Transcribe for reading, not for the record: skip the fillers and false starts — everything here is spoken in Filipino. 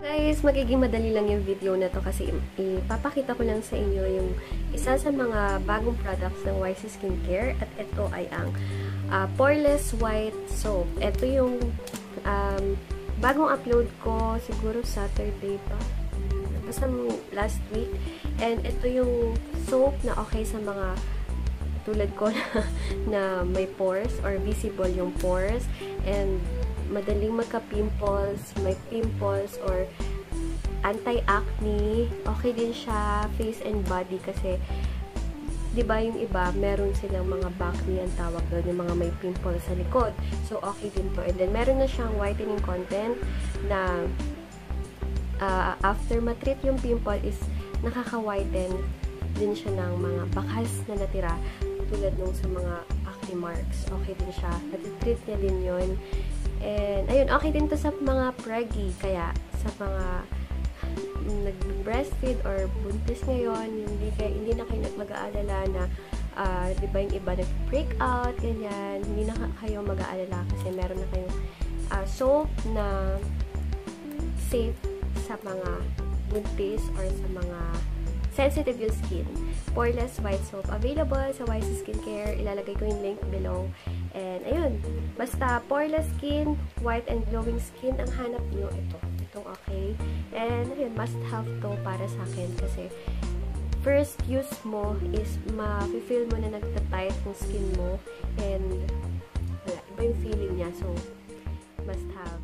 Guys, magiging madali lang yung video na to kasi ipapakita ko lang sa inyo yung isa sa mga bagong products ng YC Skincare at ito ay ang Poreless White Soap. Ito yung bagong upload ko siguro Saturday pa. Basta last week. And ito yung soap na okay sa mga tulad ko na may pores or visible yung pores and madaling magka-pimples, may pimples or anti-acne. Okay din siya face and body kasi 'di ba yung iba meron silang mga acne ang tawag doon, yung mga may pimples sa likod. So okay din to. And then meron na siyang whitening content na after matreat yung pimple is nakaka-whiten din siya ng mga bakas na natira tulad nung sa mga acne marks. Okay din siya. Nat-treat niya din yun. And, ayun, okay din to sa mga preggy. Kaya, sa mga nag-breastfeed or buntis ngayon, hindi na kayo mag-aalala na, di ba yung iba nag-break out, ganyan. Hindi na kayo mag-aalala kasi meron na kayong soap na safe sa mga buntis or sa mga sensitive yung skin. Poreless White Soap. Available sa YC Skincare. Ilalagay ko yung link below. And, ayun. Basta, poreless skin, white and glowing skin, ang hanap nyo, ito. Itong okay. And, ayun, must have to para sa akin kasi first use mo is ma-feel mo na nagtatight yung skin mo and wala, iba yung feeling niya. So, must have.